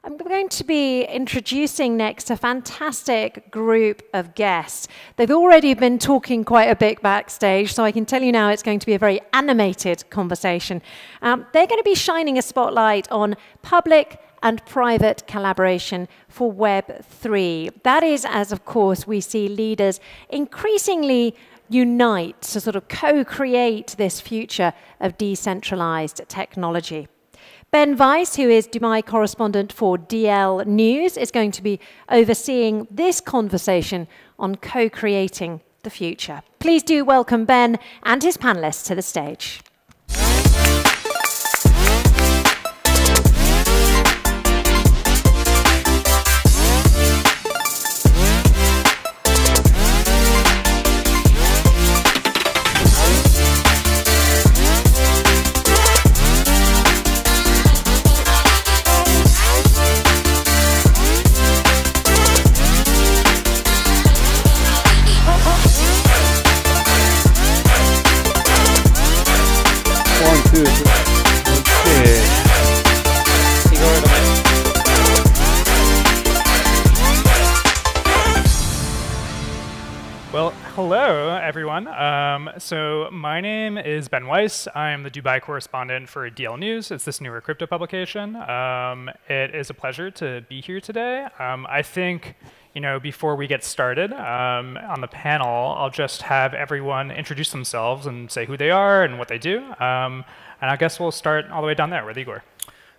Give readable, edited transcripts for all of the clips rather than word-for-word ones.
I'm going to be introducing next a fantastic group of guests. They've already been talking quite a bit backstage, so I can tell you now it's going to be a very animated conversation. They're going to be shining a spotlight on public and private collaboration for Web3. That is, as of course we see leaders increasingly unite to sort of co-create this future of decentralized technology. Ben Weiss, who is Dubai correspondent for DL News, is going to be overseeing this conversation on co-creating the future. Please do welcome Ben and his panelists to the stage. Hello, everyone. So my name is Ben Weiss. I'm the Dubai correspondent for DL News. It's this newer crypto publication. It is a pleasure to be here today. I think, before we get started on the panel, I'll just have everyone introduce themselves and say who they are and what they do. And I guess we'll start all the way down there with Igor.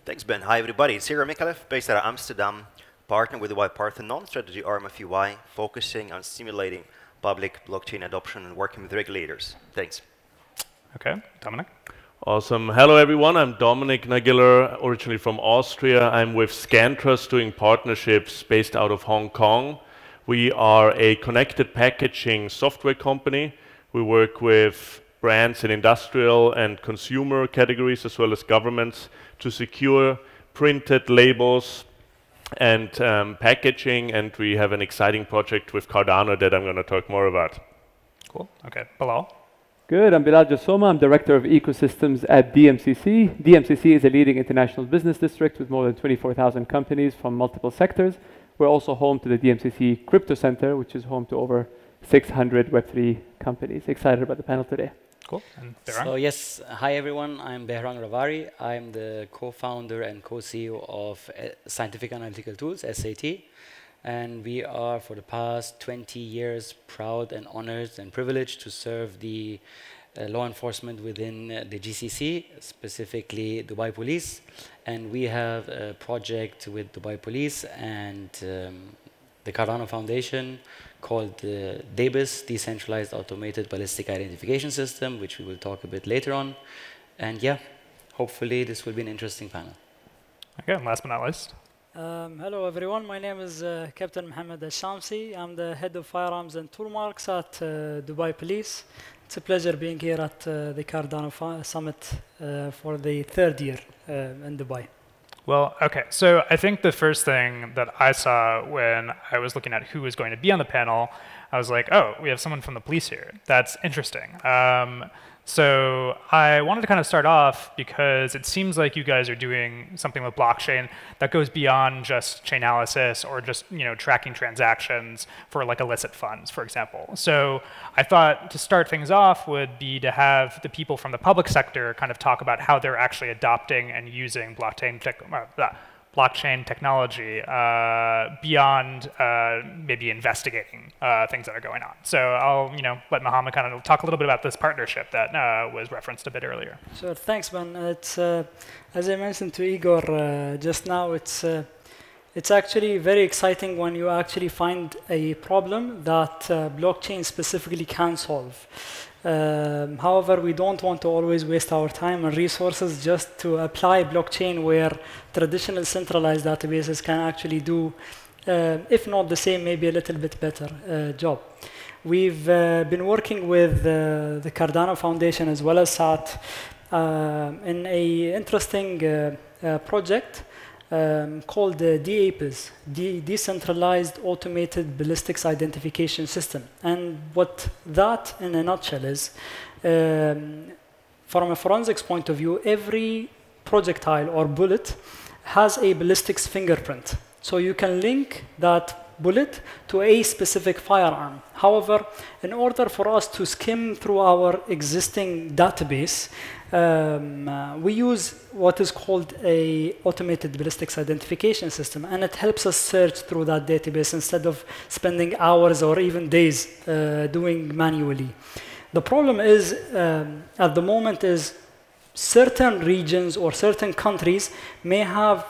Thanks, Ben. Hi, everybody. It's Igor Mikalev, based out of Amsterdam, partner with the UI Parthenon strategy arm of UI, focusing on stimulating public blockchain adoption and working with regulators. Thanks. Okay, Dominic. Awesome. Hello, everyone. I'm Dominic Nagiller, originally from Austria. I'm with Scantrust doing partnerships based out of Hong Kong. We are a connected packaging software company. We work with brands in industrial and consumer categories as well as governments to secure printed labels and packaging, and we have an exciting project with Cardano that I'm going to talk more about. Cool. Okay. Bilal. Good. I'm Bilal Jassoma. I'm Director of Ecosystems at DMCC. DMCC is a leading international business district with more than 24,000 companies from multiple sectors. We're also home to the DMCC Crypto Center, which is home to over 600 Web3 companies. Excited about the panel today. Cool. And Behram? So yes, hi everyone, I'm Behram Ravari. I'm the co-founder and co-CEO of Scientific Analytical Tools, SAT. And we are, for the past 20 years, proud and honored and privileged to serve the law enforcement within the GCC, specifically Dubai Police. And we have a project with Dubai Police and the Cardano Foundation called the DABIS, Decentralized Automated Ballistic Identification System, which we will talk a bit later on. And yeah, hopefully this will be an interesting panel. Okay, and last but not least. Hello everyone, my name is Captain Mohammed Al-Shamsi. I'm the head of firearms and tool marks at Dubai Police. It's a pleasure being here at the Cardano Summit for the third year in Dubai. Well, okay, so I think the first thing that I saw when I was looking at who was going to be on the panel, I was like, oh, we have someone from the police here. That's interesting. So I wanted to kind of start off because it seems like you guys are doing something with blockchain that goes beyond just Chainalysis or just tracking transactions for like illicit funds, for example. So I thought to start things off would be to have the people from the public sector kind of talk about how they're actually adopting and using blockchain technology beyond maybe investigating things that are going on. So I'll let Mohammed kind of talk a little bit about this partnership that was referenced a bit earlier. Sure, thanks, Ben. It's as I mentioned to Igor just now, it's actually very exciting when you actually find a problem that blockchain specifically can solve. However, we don't want to always waste our time and resources just to apply blockchain where traditional centralized databases can actually do, if not the same, maybe a little bit better job. We've been working with the Cardano Foundation as well as SAT in an interesting project called the DAPIS, Decentralized Automated Ballistics Identification System. And what that, in a nutshell, is, from a forensics point of view, every projectile or bullet has a ballistics fingerprint. So you can link that bullet to a specific firearm. However, in order for us to skim through our existing database, we use what is called a automated ballistics identification system, and it helps us search through that database instead of spending hours or even days doing manually. The problem is, at the moment, is certain regions or certain countries may have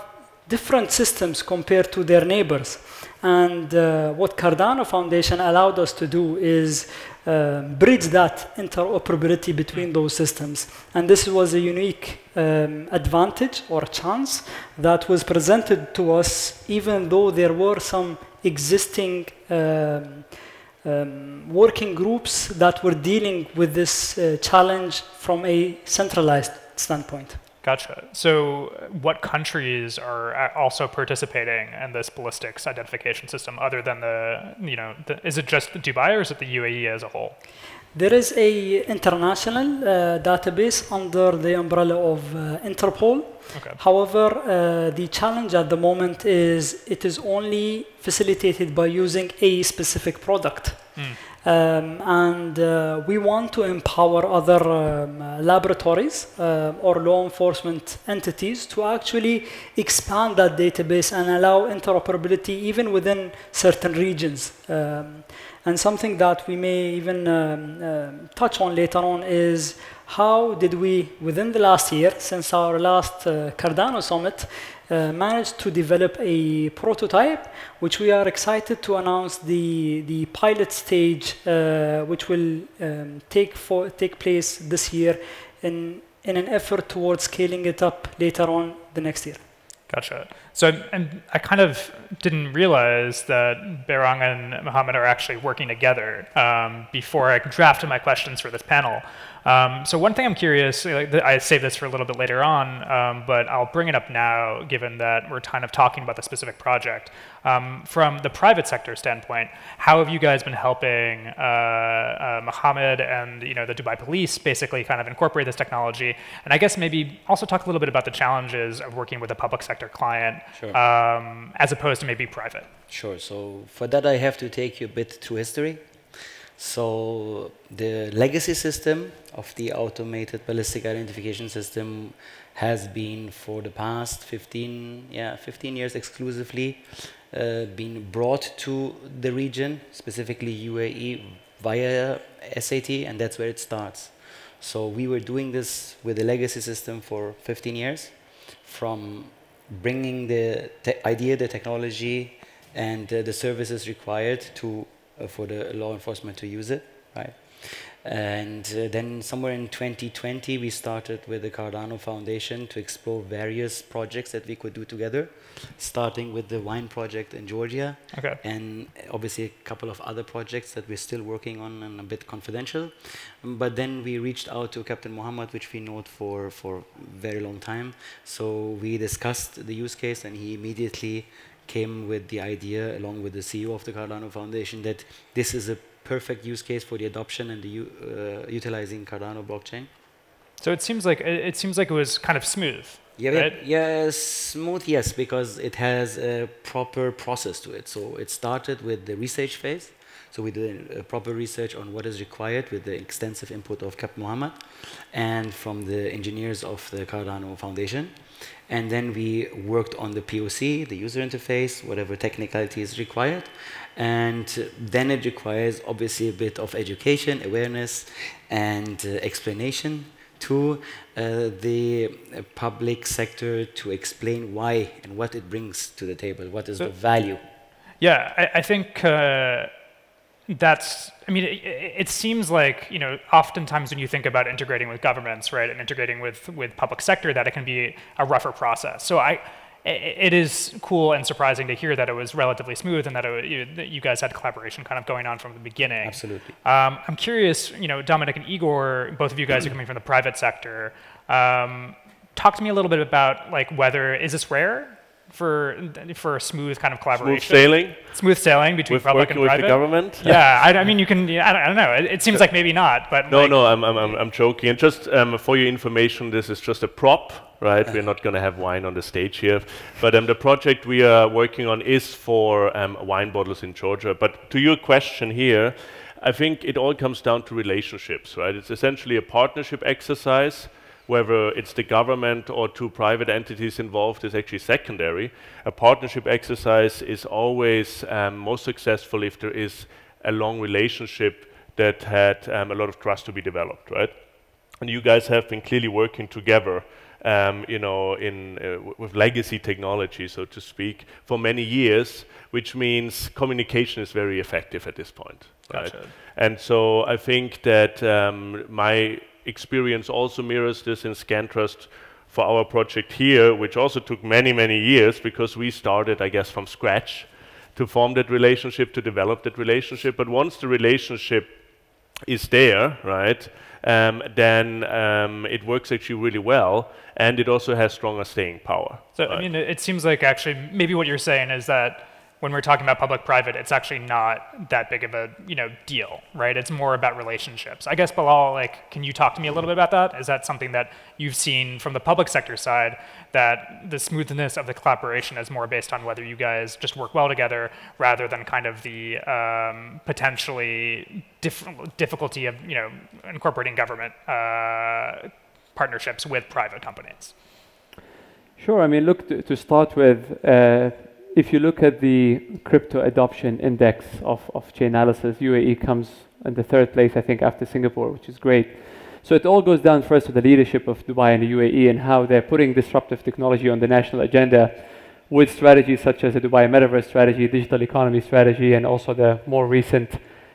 different systems compared to their neighbors. And what Cardano Foundation allowed us to do is bridge that interoperability between those systems. And this was a unique advantage or chance that was presented to us, even though there were some existing working groups that were dealing with this challenge from a centralized standpoint. Gotcha. So what countries are also participating in this ballistics identification system other than is it just Dubai or is it the UAE as a whole? There is a international database under the umbrella of Interpol. Okay. However, the challenge at the moment is it is only facilitated by using a specific product. And we want to empower other laboratories or law enforcement entities to actually expand that database and allow interoperability even within certain regions. And something that we may even touch on later on is how did we, within the last year, since our last Cardano Summit, managed to develop a prototype, which we are excited to announce the pilot stage, which will take place this year in an effort towards scaling it up later on the next year. Gotcha. So and I kind of didn't realize that Behrang and Mohammed are actually working together before I drafted my questions for this panel. So one thing I'm curious, I saved this for a little bit later on, but I'll bring it up now, given that we're kind of talking about the specific project. From the private sector standpoint, how have you guys been helping Mohammed and the Dubai police basically kind of incorporate this technology? And I guess maybe also talk a little bit about the challenges of working with a public sector client, sure. As opposed to maybe private. Sure. So for that, I have to take you a bit through history. So the legacy system of the automated ballistic identification system has been for the past 15 years exclusively been brought to the region, specifically UAE, via SAT, and that's where it starts. So we were doing this with the legacy system for 15 years, from bringing the idea, the technology, and the services required to for the law enforcement to use it, right? And then somewhere in 2020, we started with the Cardano Foundation to explore various projects that we could do together, starting with the wine project in Georgia, okay. and obviously a couple of other projects that we're still working on and a bit confidential. But then we reached out to Captain Mohammed, which we know for a very long time. So we discussed the use case, and he immediately came with the idea, along with the CEO of the Cardano Foundation, that this is a perfect use case for the adoption and the utilizing Cardano blockchain. So it seems like it was kind of smooth. Yeah, right? yeah, smooth, yes, because it has a proper process to it. So it started with the research phase. So we did a proper research on what is required with the extensive input of Captain Mohammed and from the engineers of the Cardano Foundation. And then we worked on the POC, the user interface, whatever technicality is required. And then it requires obviously a bit of education, awareness, and explanation to the public sector to explain why and what it brings to the table, what is the value. Yeah, I think that's, I mean, it seems like, oftentimes when you think about integrating with governments, right, and integrating with public sector, that it can be a rougher process. So it is cool and surprising to hear that it was relatively smooth and that you guys had collaboration kind of going on from the beginning. Absolutely. I'm curious, Dominic and Igor, both of you guys are coming from the private sector. Talk to me a little bit about whether, is this rare for smooth kind of collaboration. Smooth sailing. Smooth sailing between public and private. With the government. Yeah, I mean, you can. I don't know. It seems like maybe not, but no, like, no. I'm joking. And just for your information, this is just a prop, right? We're not going to have wine on the stage here, but the project we are working on is for wine bottles in Georgia. But to your question here, I think it all comes down to relationships, right? It's essentially a partnership exercise. Whether it's the government or two private entities involved is actually secondary. A partnership exercise is always most successful if there is a long relationship that had a lot of trust to be developed, right? And you guys have been clearly working together, you know, with legacy technology, so to speak, for many years, which means communication is very effective at this point, right? Gotcha. And so I think that my experience also mirrors this in ScanTrust for our project here, which also took many, many years because we started, I guess, from scratch to form that relationship, to develop that relationship. But once the relationship is there, right, then it works actually really well, and it also has stronger staying power. So, right? I mean, it seems like actually maybe what you're saying is that when we're talking about public-private, it's actually not that big of a deal, right? It's more about relationships. I guess, Bilal, like, can you talk to me a little bit about that? Is that something that you've seen from the public sector side, that the smoothness of the collaboration is more based on whether you guys just work well together rather than kind of the potentially difficulty of incorporating government partnerships with private companies? Sure. I mean, look, to start with, if you look at the crypto adoption index of Chainalysis, UAE comes in the 3rd place, I think, after Singapore, which is great. So it all goes down first to the leadership of Dubai and the UAE and how they're putting disruptive technology on the national agenda with strategies such as the Dubai Metaverse strategy, digital economy strategy, and also the more recent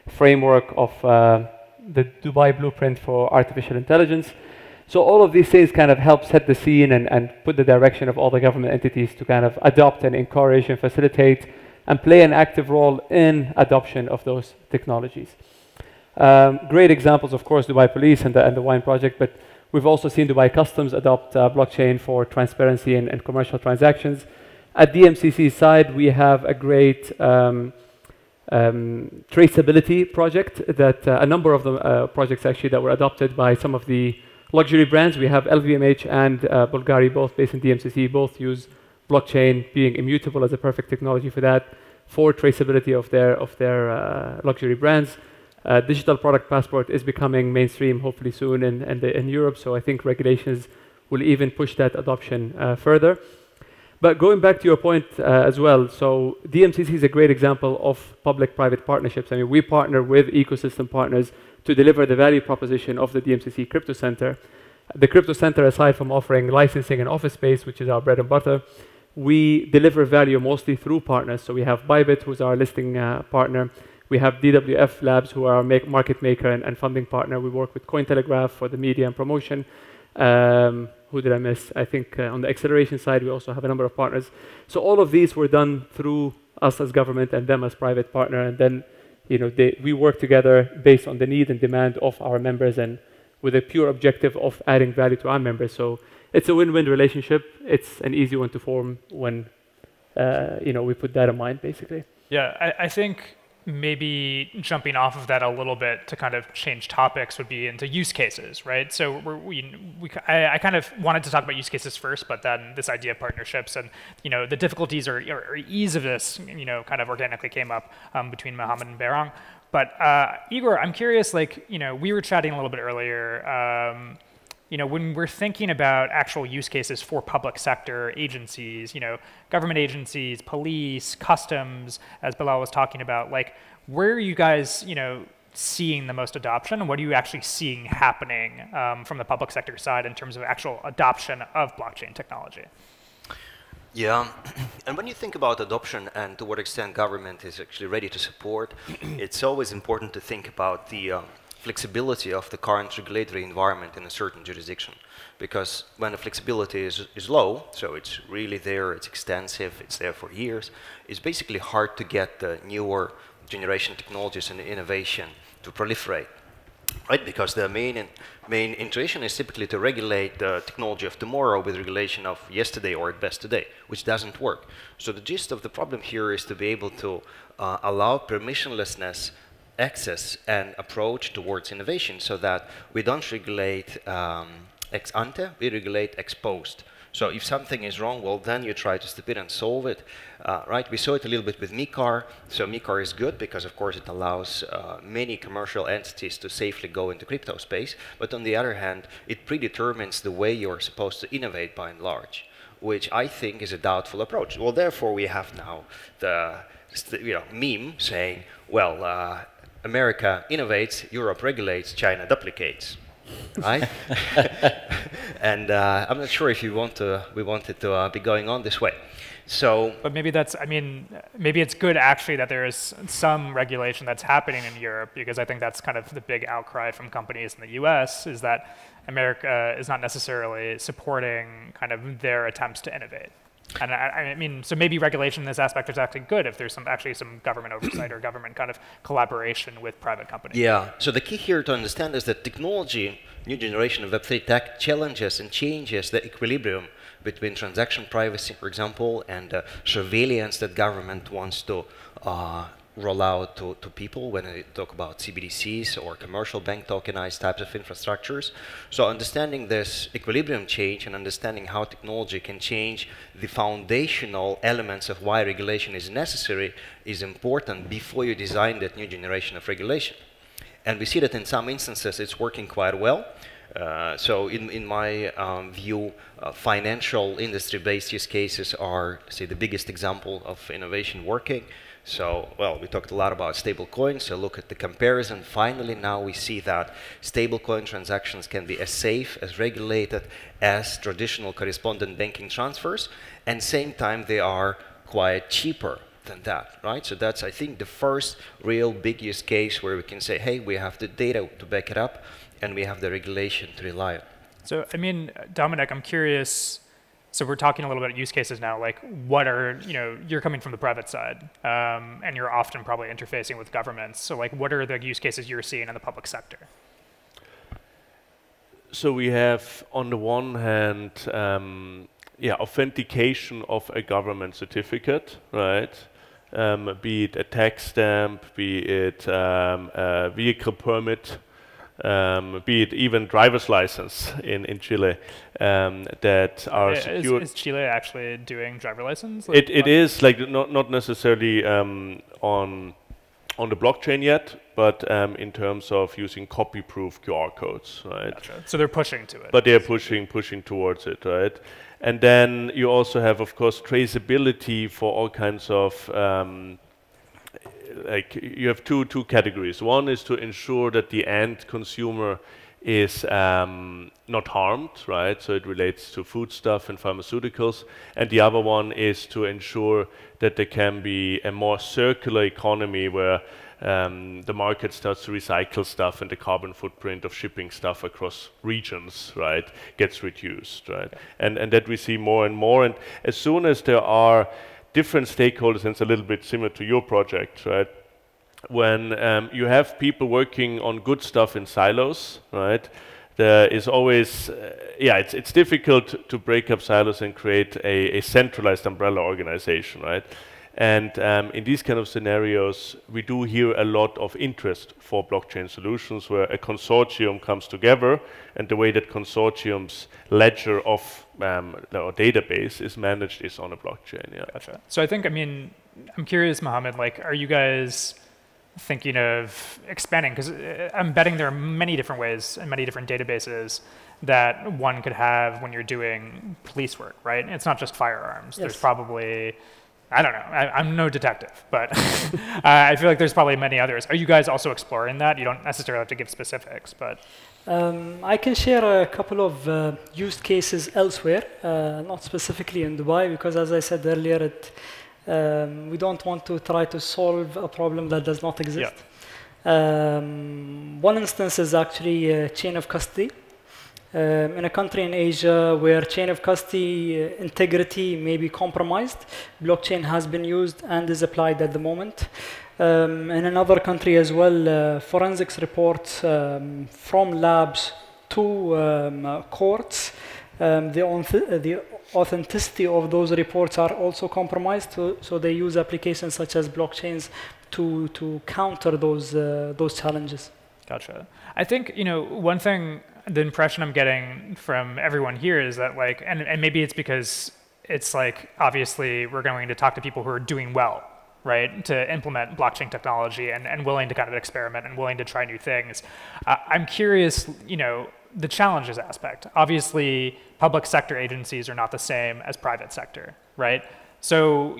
framework of the Dubai Blueprint for Artificial Intelligence. So all of these things kind of help set the scene and put the direction of all the government entities to kind of adopt and encourage and facilitate and play an active role in adoption of those technologies. Great examples, of course, Dubai Police and the Wine Project, but we've also seen Dubai Customs adopt blockchain for transparency and commercial transactions. At DMCC's side, we have a great traceability project that a number of the projects actually that were adopted by some of the luxury brands. We have LVMH and Bulgari, both based in DMCC, both use blockchain, being immutable as a perfect technology for that, for traceability of their luxury brands. Digital product passport is becoming mainstream, hopefully soon in Europe, so I think regulations will even push that adoption further. But going back to your point as well, so DMCC is a great example of public-private partnerships. I mean, we partner with ecosystem partners to deliver the value proposition of the DMCC Crypto Center. The Crypto Center, aside from offering licensing and office space, which is our bread and butter, we deliver value mostly through partners. So we have Bybit, who's our listing partner. We have DWF Labs, who are our market maker and funding partner. We work with Cointelegraph for the media and promotion. Who did I miss? I think on the acceleration side, we also have a number of partners. So all of these were done through us as government and them as private partner. And then we work together based on the need and demand of our members and with a pure objective of adding value to our members. So it's a win-win relationship. It's an easy one to form when we put that in mind, basically. Yeah, I think maybe jumping off of that a little bit to kind of change topics would be into use cases, right? So I kind of wanted to talk about use cases first, but then this idea of partnerships and the difficulties or ease of this kind of organically came up between Mohammed and Behrang. But Igor, I'm curious, we were chatting a little bit earlier. When we're thinking about actual use cases for public sector agencies, government agencies, police, customs, as Bilal was talking about, where are you guys, seeing the most adoption, and what are you actually seeing happening from the public sector side in terms of actual adoption of blockchain technology? Yeah, and when you think about adoption and to what extent government is actually ready to support, it's always important to think about the flexibility of the current regulatory environment in a certain jurisdiction. Because when the flexibility is low, so it's really there, it's extensive, it's there for years, it's basically hard to get the newer generation technologies and innovation to proliferate. right? Because the main intuition is typically to regulate the technology of tomorrow with regulation of yesterday or at best today, which doesn't work. So the gist of the problem here is to be able to allow permissionlessness access and approach towards innovation so that we don't regulate ex ante, we regulate ex post. So if something is wrong, well, then you try to step in and solve it, right? We saw it a little bit with MiCAR. So MiCAR is good because, of course, it allows many commercial entities to safely go into crypto space. But on the other hand, it predetermines the way you're supposed to innovate by and large, which I think is a doubtful approach. Well, therefore, we have now the meme saying, well, America innovates, Europe regulates, China duplicates. Right? And I'm not sure if we want it to be going on this way. So, but maybe that's, I mean, maybe it's good actually that there is some regulation that's happening in Europe, because I think that's kind of the big outcry from companies in the US is that America is not necessarily supporting kind of their attempts to innovate. And I mean, so maybe regulation in this aspect is actually good if there's actually some government oversight or government kind of collaboration with private companies. Yeah, so the key here to understand is that technology, new generation of Web3 tech, challenges and changes the equilibrium between transaction privacy, for example, and surveillance that government wants to roll out to people when they talk about CBDCs or commercial bank tokenized types of infrastructures. So understanding this equilibrium change and understanding how technology can change the foundational elements of why regulation is necessary is important before you design that new generation of regulation. And we see that in some instances it's working quite well. So in my view, financial industry-based use cases are, say, the biggest example of innovation working. So, well, we talked a lot about stablecoins, so look at the comparison. Finally, now we see that stablecoin transactions can be as safe, as regulated as traditional correspondent banking transfers, and same time they are quite cheaper than that, right? So that's, I think, the first real big use case where we can say, hey, we have the data to back it up, and we have the regulation to rely on. So, I mean, Dominic, I'm curious. So we're talking a little bit use cases now, like what are, you're coming from the private side, and you're often probably interfacing with governments. So like, what are the use cases you're seeing in the public sector? So we have, on the one hand, authentication of a government certificate, right? Be it a tax stamp, be it a vehicle permit, be it even driver's license in Chile, that are secure. Is Chile actually doing driver license? Like it is, like not necessarily on the blockchain yet, but in terms of using copy-proof QR codes, right? Gotcha. So they're pushing to it. But they're pushing towards it, right? And then you also have, of course, traceability for all kinds of like you have two categories. One is to ensure that the end consumer is not harmed, right? So it relates to foodstuff and pharmaceuticals. And the other one is to ensure that there can be a more circular economy where the market starts to recycle stuff and the carbon footprint of shipping stuff across regions, right, gets reduced, right? And that we see more and more. And as soon as there are different stakeholders, and it's a little bit similar to your project, right? When you have people working on good stuff in silos, right? There is always, it's difficult to break up silos and create a centralized umbrella organization, right? And in these kind of scenarios, we do hear a lot of interest for blockchain solutions where a consortium comes together, and the way that consortium's ledger of or database is managed is on a blockchain. Yeah. Gotcha. So I think, I mean, I'm curious, Mohammed, like, are you guys thinking of expanding? Because I'm betting there are many different ways and many different databases that one could have when you're doing police work, right? It's not just firearms. Yes. There's probably, I don't know, I'm no detective, but I feel like there's probably many others. Are you guys also exploring that? You don't necessarily have to give specifics, but. I can share a couple of use cases elsewhere, not specifically in Dubai, because as I said earlier, we don't want to try to solve a problem that does not exist. Yeah. One instance is actually chain of custody. In a country in Asia where chain of custody integrity may be compromised, blockchain has been used and is applied at the moment. In another country as well, forensics reports from labs to courts. The authenticity of those reports are also compromised, so they use applications such as blockchains to counter those challenges. Gotcha. I think, one thing, the impression I'm getting from everyone here is that like, and maybe it's because it's like, obviously we're going to talk to people who are doing well, right, to implement blockchain technology and willing to kind of experiment and willing to try new things. I'm curious, the challenges aspect. Obviously, public sector agencies are not the same as private sector, right? So,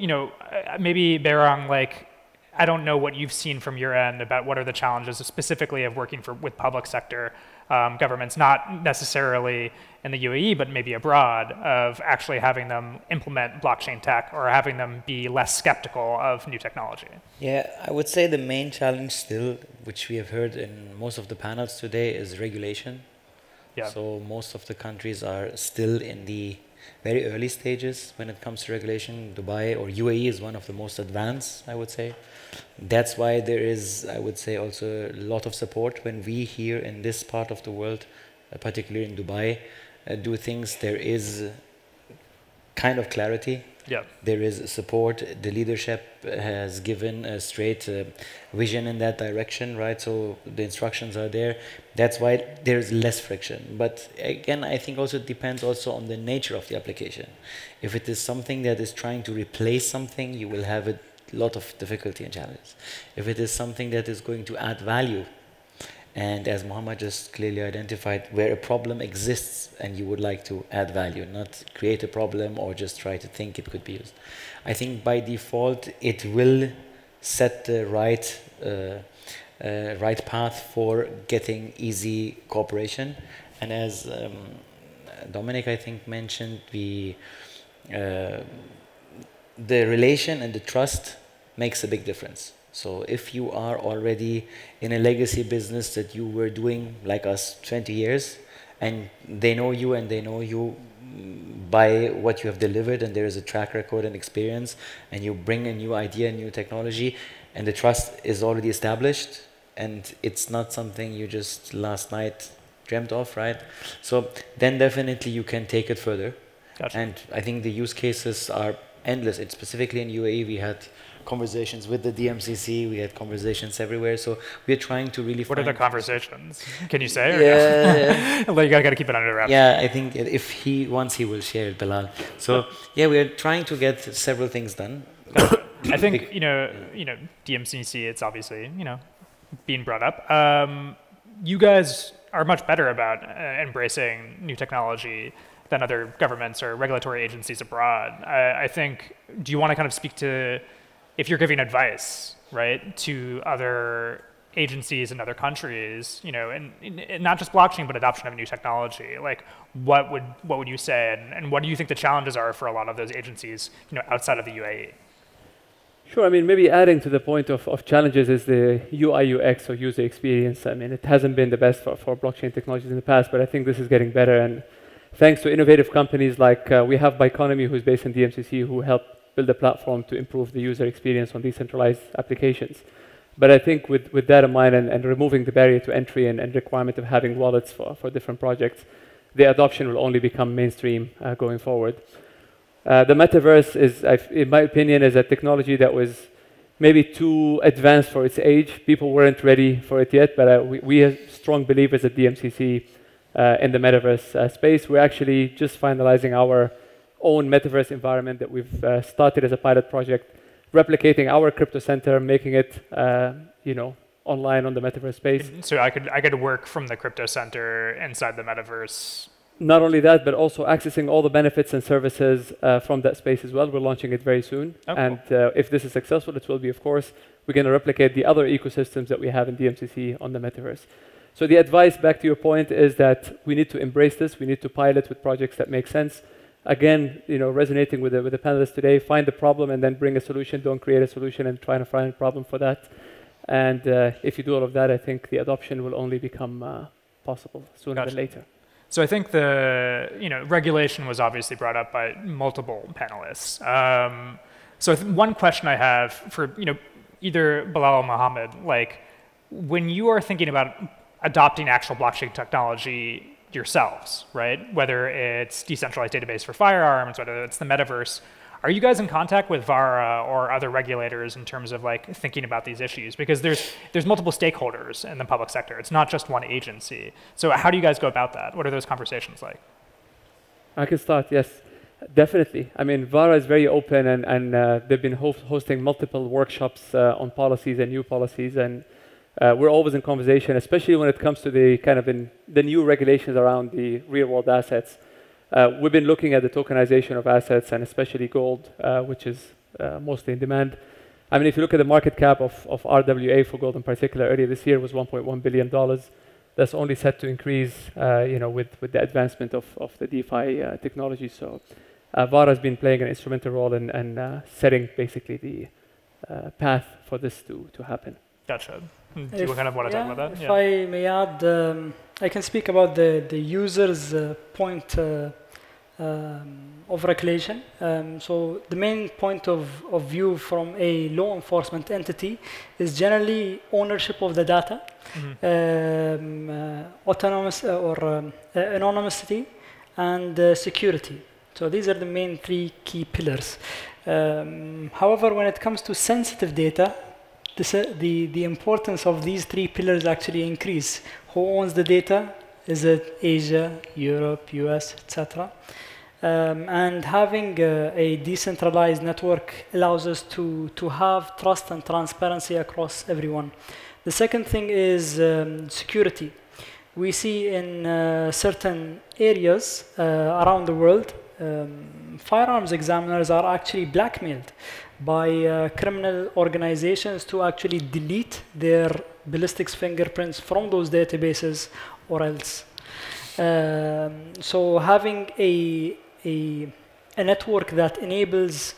maybe Berang, like, I don't know what you've seen from your end about what are the challenges specifically of working with public sector governments, not necessarily in the UAE, but maybe abroad, of actually having them implement blockchain tech or having them be less skeptical of new technology. Yeah, I would say the main challenge still, which we have heard in most of the panels today, is regulation. Yeah. So most of the countries are still in the very early stages when it comes to regulation. Dubai or UAE is one of the most advanced, I would say. That's why there is, I would say, also a lot of support when we here in this part of the world, particularly in Dubai, do things. There is kind of clarity. Yeah. There is support. The leadership has given a straight vision in that direction, right? So the instructions are there. That's why there's less friction. But again, I think also it depends also on the nature of the application. If it is something that is trying to replace something, you will have a lot of difficulty and challenge. If it is something that is going to add value, and as Muhammad just clearly identified, where a problem exists and you would like to add value, not create a problem or just try to think it could be used. I think by default, it will set the right path for getting easy cooperation. And as Dominic, I think, mentioned, the relation and the trust makes a big difference. So if you are already in a legacy business that you were doing like us 20 years, and they know you by what you have delivered, and there is a track record and experience, and you bring a new idea, new technology, and the trust is already established, and it's not something you just last night dreamt of, right? So then definitely you can take it further. Gotcha. And I think the use cases are endless. It's specifically in UAE, we had conversations with the DMCC, we had conversations everywhere, so we're trying to really What are the conversations? Can you say? Or yeah. No? You gotta keep it under wraps. Yeah, I think if he wants, he will share it, Bilal. So yeah, we're trying to get several things done. I think, DMCC, it's obviously, being brought up. You guys are much better about embracing new technology than other governments or regulatory agencies abroad. I think, do you want to kind of speak to, if you're giving advice, right, to other agencies in other countries, and not just blockchain, but adoption of new technology, like what would you say, and what do you think the challenges are for a lot of those agencies, outside of the UAE? Sure. I mean, maybe adding to the point of challenges is the UI UX or user experience. I mean, it hasn't been the best for blockchain technologies in the past, but I think this is getting better. And thanks to innovative companies like we have Biconomy, who's based in DMCC, who helped build a platform to improve the user experience on decentralized applications. But I think with that in mind and removing the barrier to entry and requirement of having wallets for different projects, the adoption will only become mainstream going forward. The metaverse is, in my opinion, is a technology that was maybe too advanced for its age. People weren't ready for it yet, but we are strong believers at DMCC in the metaverse space. We're actually just finalizing our own metaverse environment that we've started as a pilot project, replicating our crypto center, making it online on the metaverse space. So I could work from the crypto center inside the metaverse. Not only that, but also accessing all the benefits and services from that space as well. We're launching it very soon. Oh, and cool. if this is successful, it will be, of course, we're going to replicate the other ecosystems that we have in DMCC on the metaverse. So the advice, back to your point, is that we need to embrace this. We need to pilot with projects that make sense. Again, resonating with the panelists today, find the problem and then bring a solution. Don't create a solution and try to find a problem for that. And if you do all of that, I think the adoption will only become possible sooner than later. So I think the regulation was obviously brought up by multiple panelists. So one question I have for either Bilal or Mohammed, like when you are thinking about adopting actual blockchain technology yourselves, right? Whether it's decentralized database for firearms, whether it's the metaverse, are you guys in contact with VARA or other regulators in terms of like thinking about these issues? Because there's multiple stakeholders in the public sector. It's not just one agency. So how do you guys go about that? What are those conversations like? I can start, yes. Definitely. I mean, VARA is very open, and they've been hosting multiple workshops on policies and new policies, and we're always in conversation, especially when it comes to the kind of the new regulations around the real-world assets. We've been looking at the tokenization of assets, and especially gold, which is mostly in demand. I mean, if you look at the market cap of RWA for gold in particular, earlier this year was $1.1 billion. That's only set to increase, with the advancement of the DeFi technology. So VARA has been playing an instrumental role in setting basically the path for this to happen. Gotcha. Do you kind of want to talk about that? If I may add, I can speak about the user's point of regulation. So the main point of view from a law enforcement entity is generally ownership of the data, autonomous or anonymity, and security. So these are the main three key pillars. However, when it comes to sensitive data, the importance of these three pillars actually increase. Who owns the data? Is it Asia, Europe, US, etc.? And having a decentralized network allows us to have trust and transparency across everyone. The second thing is security. We see in certain areas around the world, firearms examiners are actually blackmailed by criminal organizations to actually delete their ballistics fingerprints from those databases or else. So having a network that enables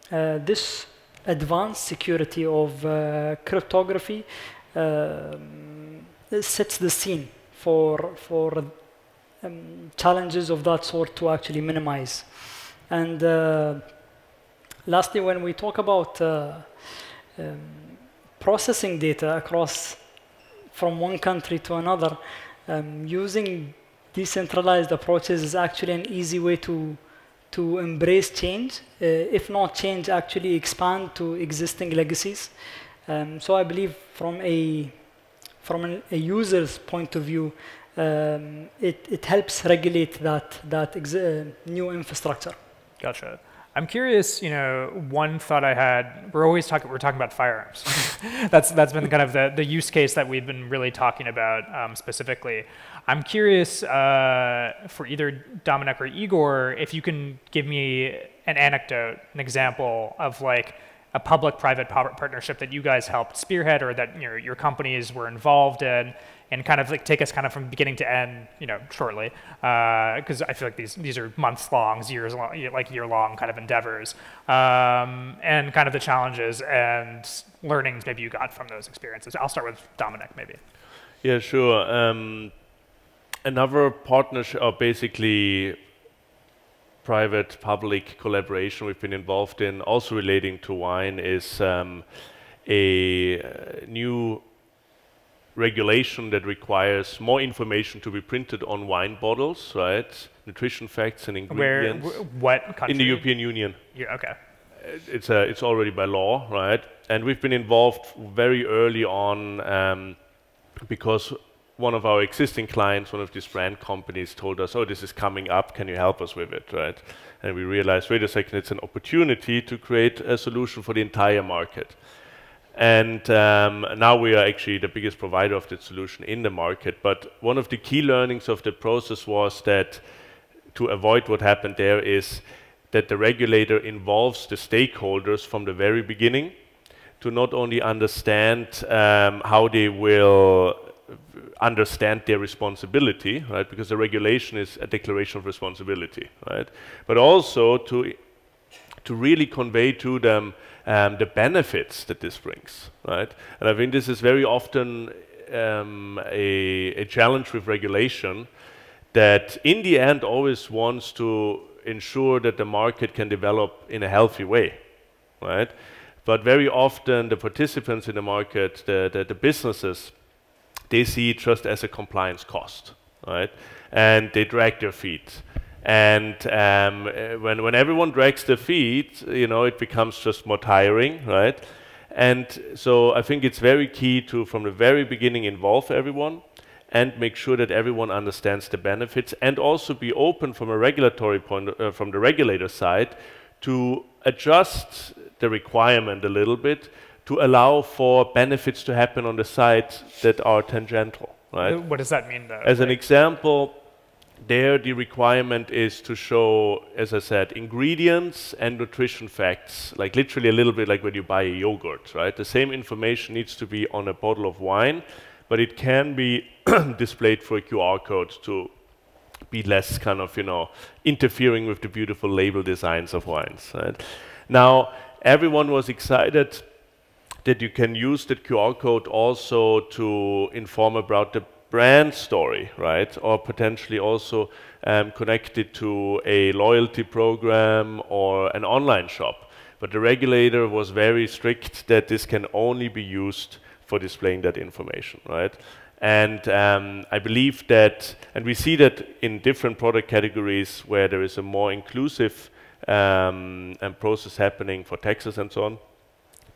this advanced security of cryptography sets the scene for challenges of that sort to actually minimize. And lastly, when we talk about processing data across from one country to another, using decentralized approaches is actually an easy way to embrace change, if not change, actually expand to existing legacies. So I believe from a user's point of view, it helps regulate that new infrastructure. Gotcha. I'm curious, one thought I had, we're talking about firearms. that's been kind of the use case that we've been really talking about specifically. I'm curious for either Dominic or Igor, if you can give me an anecdote, an example of like a public-private partnership that you guys helped spearhead or that your companies were involved in, and kind of like take us kind of from beginning to end, shortly, because I feel like these are months long, years long, like year-long kind of endeavors, and kind of the challenges and learnings maybe you got from those experiences. I'll start with Dominic, maybe. Yeah, sure. Another partnership, or basically private-public collaboration we've been involved in, also relating to wine, is a new regulation that requires more information to be printed on wine bottles, right? Nutrition facts and ingredients. What country? In the European Union. Yeah, okay. It's already by law, right? And we've been involved very early on because one of our existing clients, one of these brand companies, told us, "Oh, this is coming up. Can you help us with it?" Right? And we realized, wait a second, it's an opportunity to create a solution for the entire market. And now we are actually the biggest provider of that solution in the market. But one of the key learnings of the process was that to avoid what happened there is that the regulator involves the stakeholders from the very beginning to not only understand how they will understand their responsibility, right? Because the regulation is a declaration of responsibility, right? But also to really convey to them the benefits that this brings, right? And I think this is very often a challenge with regulation that in the end always wants to ensure that the market can develop in a healthy way, right? But very often the participants in the market, the businesses, they see it just as a compliance cost, right? And they drag their feet. And when everyone drags their feet, you know, it becomes just more tiring, right? And so I think it's very key to, from the very beginning, involve everyone and make sure that everyone understands the benefits, and also be open from a regulatory point, from the regulator side, to adjust the requirement a little bit to allow for benefits to happen on the side that are tangential, right? What does that mean, though? As an example, there the requirement is to show, as I said, ingredients and nutrition facts, like literally a little bit like when you buy a yogurt, right? The same information needs to be on a bottle of wine, but it can be displayed through a QR code to be less kind of, you know, interfering with the beautiful label designs of wines, right? Now, everyone was excited that you can use that QR code also to inform about the brand story, right? Or potentially also connect it to a loyalty program or an online shop. But the regulator was very strict that this can only be used for displaying that information, right? And I believe that, and we see that in different product categories where there is a more inclusive process happening for taxes and so on,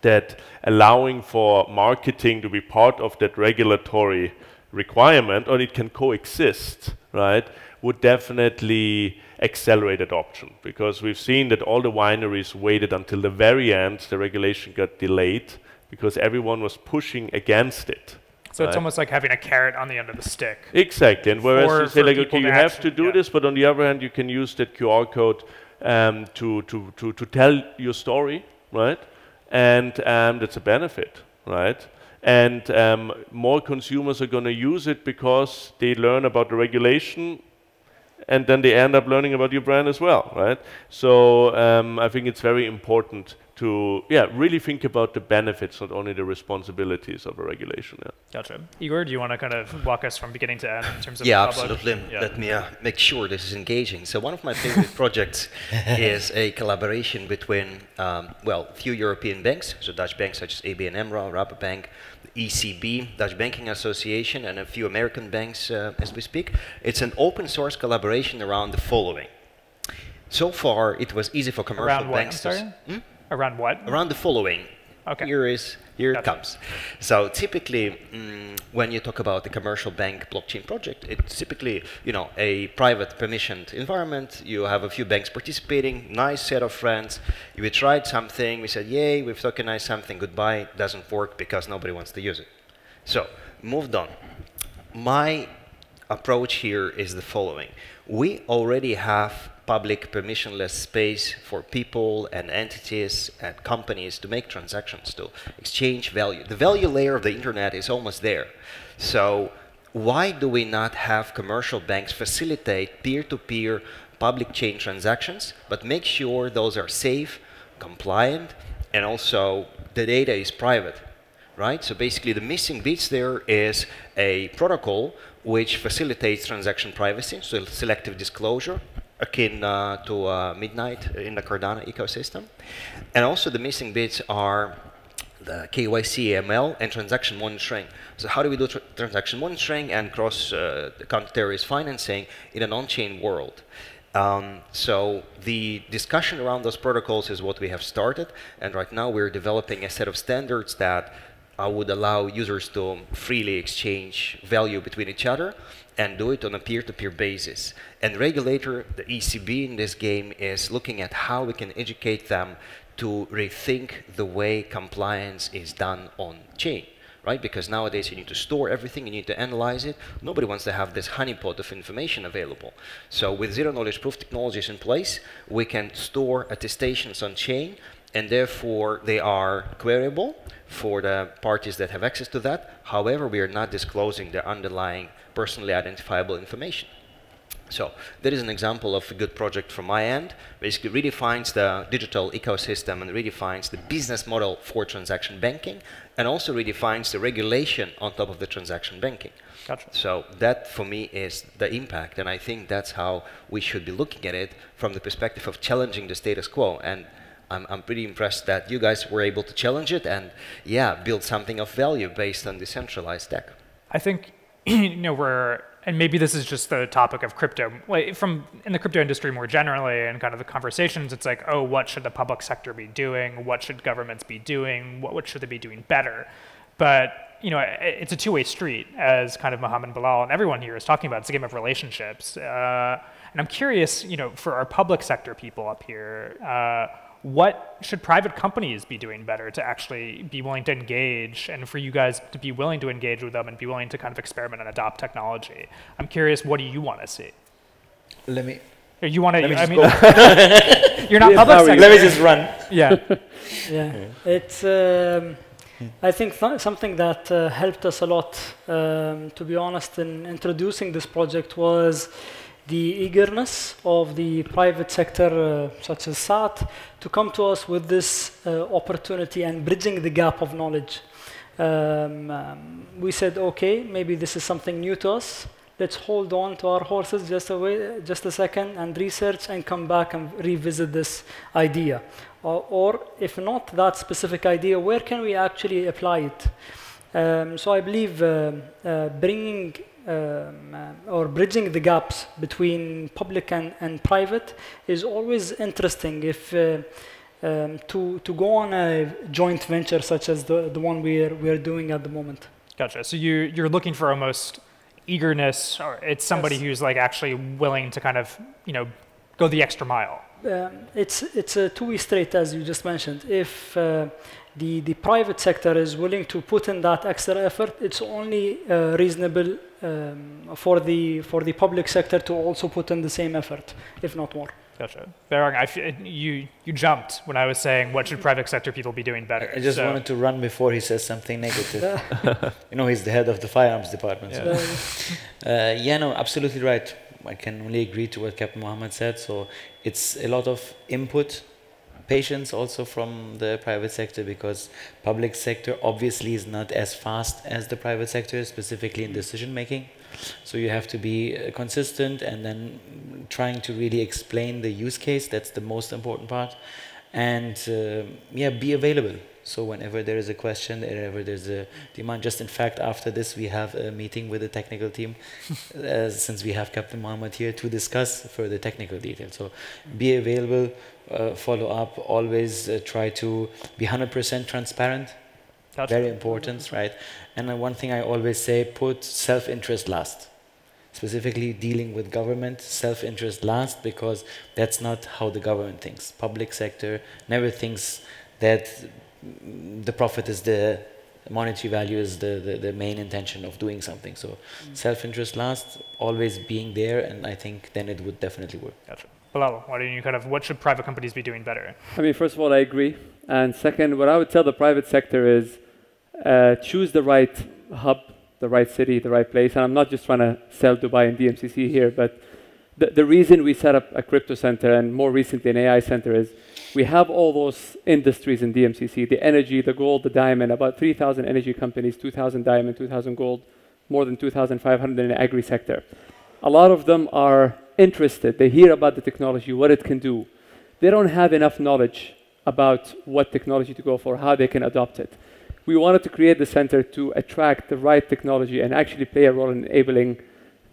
that allowing for marketing to be part of that regulatory requirement, or it can coexist, right, would definitely accelerate adoption. Because we've seen that all the wineries waited until the very end, the regulation got delayed, because everyone was pushing against it. So it's almost like having a carrot on the end of the stick. Exactly. And whereas you say, like, okay, you have to do yeah. this, but on the other hand, you can use that QR code to tell your story, right? And that's a benefit, right? And more consumers are going to use it because they learn about the regulation, and then they end up learning about your brand as well, right? So I think it's very important to, really think about the benefits, not only the responsibilities of a regulation. Yeah. Gotcha. Igor, do you want to kind of walk us from beginning to end in terms of absolutely. Yeah. Let me make sure this is engaging. So one of my favorite projects is a collaboration between, few European banks, so Dutch banks such as ABN AMRO, Rabobank, the ECB, Dutch Banking Association, and a few American banks as we speak. It's an open source collaboration around the following. So far, it was easy for commercial banks to... Around what? Around the following. Okay. Here it comes. So typically, when you talk about the commercial bank blockchain project, it's typically, a private permissioned environment. You have a few banks participating, nice set of friends. We tried something, we said, yay, we've tokenized something, goodbye, doesn't work because nobody wants to use it. So, moved on. My approach here is the following. We already have public permissionless space for people and entities and companies to make transactions, to exchange value. The value layer of the internet is almost there. So why do we not have commercial banks facilitate peer-to-peer public chain transactions, but make sure those are safe, compliant, and also the data is private, right? So basically the missing bits there is a protocol which facilitates transaction privacy, so selective disclosure, akin to Midnight in the Cardano ecosystem. And also the missing bits are the KYC, AML, and transaction monitoring. So how do we do transaction monitoring and cross counter-terrorist financing in an on-chain world? So the discussion around those protocols is what we have started, and right now we're developing a set of standards that would allow users to freely exchange value between each other and do it on a peer-to-peer basis. And regulator, the ECB in this game, is looking at how we can educate them to rethink the way compliance is done on chain, right? Because nowadays you need to store everything, you need to analyze it. Nobody wants to have this honeypot of information available. So with zero-knowledge proof technologies in place, we can store attestations on chain, and therefore they are queryable for the parties that have access to that. However, we are not disclosing the underlying personally identifiable information. So that is an example of a good project from my end. Basically redefines the digital ecosystem and redefines the business model for transaction banking, and also redefines the regulation on top of the transaction banking. Gotcha. So that for me is the impact, and I think that's how we should be looking at it from the perspective of challenging the status quo. And I'm pretty impressed that you guys were able to challenge it and, yeah, build something of value based on decentralized tech. I think, and maybe this is just the topic of crypto, like in the crypto industry more generally and kind of the conversations, it's like, oh, what should the public sector be doing? What should governments be doing? What should they be doing better? But it's a two-way street, as kind of Mohammed, Bilal, and everyone here is talking about. It's a game of relationships. And I'm curious, for our public sector people up here, what should private companies be doing better to actually be willing to engage, and for you guys to be willing to engage with them and be willing to kind of experiment and adopt technology? I'm curious, what do you want to see? Let me You want to? just mean, go. you're not public sector. Let me just run. Yeah. Yeah, it's. I think something that helped us a lot, to be honest, in introducing this project was the eagerness of the private sector, such as SAT, to come to us with this opportunity and bridging the gap of knowledge. We said, okay, maybe this is something new to us. Let's hold on to our horses just a second and research and come back and revisit this idea. Or if not that specific idea, where can we actually apply it? So I believe bringing or bridging the gaps between public and private is always interesting. If to go on a joint venture such as the one we're doing at the moment. Gotcha. So you're looking for almost eagerness, or it's somebody who's like actually willing to kind of go the extra mile. It's a two-way street, as you just mentioned. If the private sector is willing to put in that extra effort, it's only reasonable for the public sector to also put in the same effort, if not more. Gotcha. You jumped when I was saying what should private sector people be doing better. I just wanted to run before he says something negative. He's the head of the firearms department. Yeah. So. No, absolutely right. I can only agree to what Captain Mohammed said. So it's a lot of input, patience also from the private sector, because public sector obviously is not as fast as the private sector, specifically in decision making. So you have to be consistent and then trying to really explain the use case. That's the most important part. And be available. So whenever there is a question, whenever there's a demand, just in fact, after this, we have a meeting with the technical team, since we have Captain Mohammed here to discuss further technical details. So be available, follow up, always try to be 100% transparent. Gotcha. Very important, right? And one thing I always say, put self-interest last. Specifically dealing with government, self-interest last, because that's not how the government thinks. Public sector never thinks that the profit is the monetary value is the main intention of doing something. So self-interest last, always being there, and I think then it would definitely work. Gotcha. Bilal, what should private companies be doing better? I mean, first of all, I agree. And second, what I would tell the private sector is choose the right hub, the right city, the right place. And I'm not just trying to sell Dubai and DMCC here, but the reason we set up a crypto center and more recently an AI center is we have all those industries in DMCC, the energy, the gold, the diamond, about 3,000 energy companies, 2,000 diamond, 2,000 gold, more than 2,500 in the agri sector. A lot of them are interested. They hear about the technology, what it can do. They don't have enough knowledge about what technology to go for, how they can adopt it. We wanted to create the center to attract the right technology and actually play a role in enabling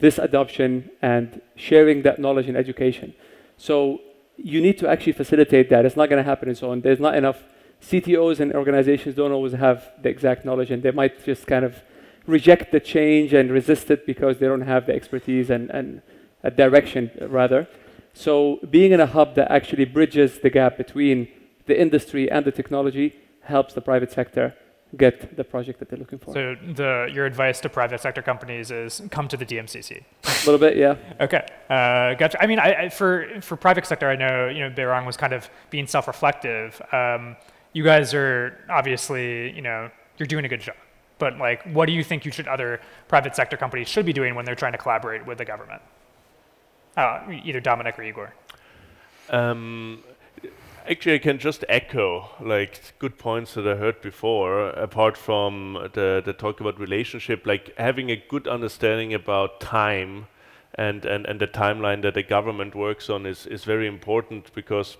this adoption and sharing that knowledge and education. So you need to actually facilitate that. It's not going to happen and so on. There's not enough CTOs, and organizations don't always have the exact knowledge, and they might just kind of reject the change and resist it because they don't have the expertise and a direction, rather. So being in a hub that actually bridges the gap between the industry and the technology helps the private sector get the project that they're looking for. So your advice to private sector companies is come to the DMCC. A little bit, yeah. Okay, gotcha. I mean, for private sector, I know Behrang was kind of being self-reflective. You guys are obviously you're doing a good job, but like, what do you think other private sector companies should be doing when they're trying to collaborate with the government? Either Dominic or Igor. Actually, I can just echo good points that I heard before, apart from the talk about relationship, like having a good understanding about time and the timeline that the government works on is very important, because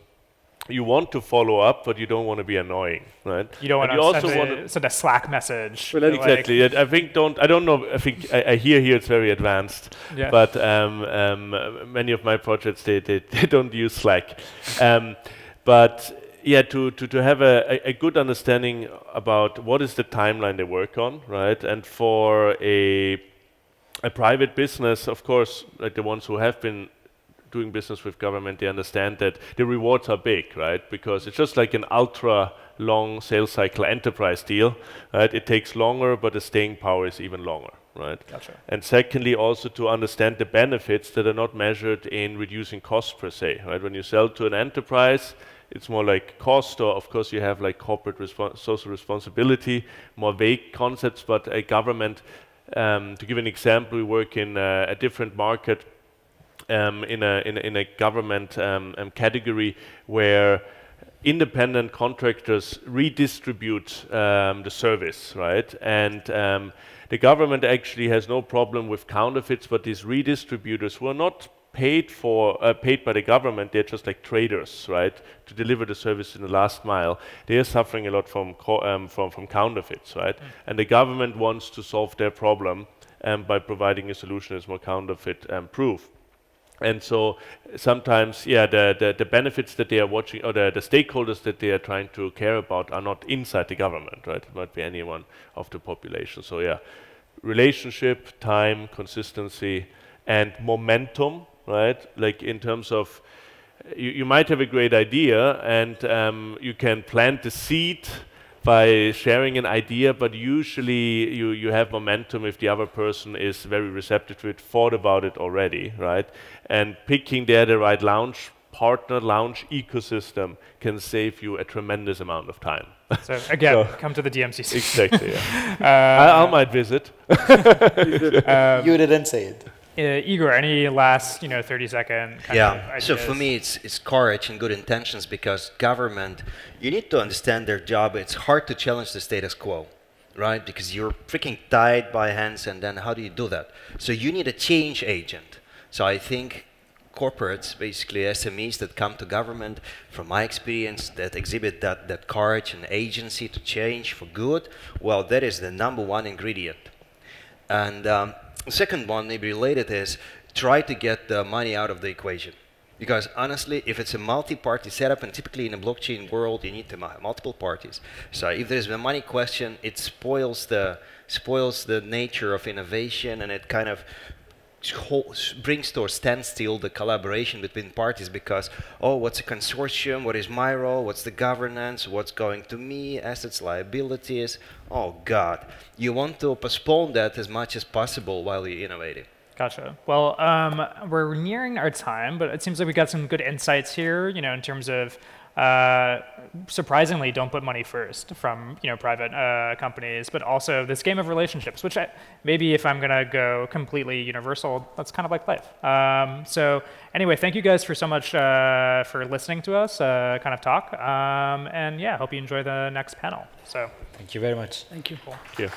you want to follow up, but you don't want to be annoying, right? You don't want to send a Slack message. Well, exactly. Like I think I don't know. I think I hear here it's very advanced, yeah. But many of my projects they don't use Slack. But yeah, to have a good understanding about what is the timeline they work on, right? And for a private business, of course, like the ones who have been doing business with government, they understand that the rewards are big, right? Because it's just like an ultra long sales cycle enterprise deal, right? It takes longer, but the staying power is even longer, right? Gotcha. And secondly, also to understand the benefits that are not measured in reducing costs per se, right? When you sell to an enterprise, it's more like cost, or of course you have like corporate social responsibility, more vague concepts, but a government, to give an example, we work in a different market in a government category where independent contractors redistribute the service, right? And the government actually has no problem with counterfeits, but these redistributors who are not paid by the government, they're just like traders, right? To deliver the service in the last mile, they are suffering a lot from counterfeits, right? And the government wants to solve their problem by providing a solution that's more counterfeit proof. And so sometimes, yeah, the benefits that they are watching, or the stakeholders that they are trying to care about are not inside the government, right? It might be anyone of the population. So yeah, relationship, time, consistency, and momentum, right? Like in terms of, you might have a great idea and you can plant the seed by sharing an idea, but usually you have momentum if the other person is very receptive to it, thought about it already, right? And picking there the right launch partner, launch ecosystem can save you a tremendous amount of time. So again, come to the DMCC. Exactly, yeah. I might visit. You didn't say it. Igor, any last 30-second kind of ideas? So for me, it's courage and good intentions, because government, you need to understand their job. It's hard to challenge the status quo, right? Because you're freaking tied by hands, and then how do you do that? So you need a change agent. So I think corporates, basically SMEs that come to government, from my experience, that exhibit that courage and agency to change for good, well, that is the #1 ingredient. And the second one, maybe related, is try to get the money out of the equation. Because honestly, if it's a multi-party setup, and typically in a blockchain world, you need to have multiple parties. So if there's a money question, it spoils the nature of innovation, and it kind of brings to a standstill the collaboration between parties, because, oh, what's a consortium? What is my role? What's the governance? What's going to me? Assets, liabilities? Oh, God. You want to postpone that as much as possible while you're innovating. Gotcha. Well, we're nearing our time, but it seems like we got some good insights here, in terms of surprisingly don't put money first from private companies, but also this game of relationships, which maybe if I'm gonna go completely universal, that's kind of like life. So anyway, thank you guys for so much for listening to us kind of talk, and yeah, hope you enjoy the next panel. So thank you very much. Thank you. Cool. Thank you.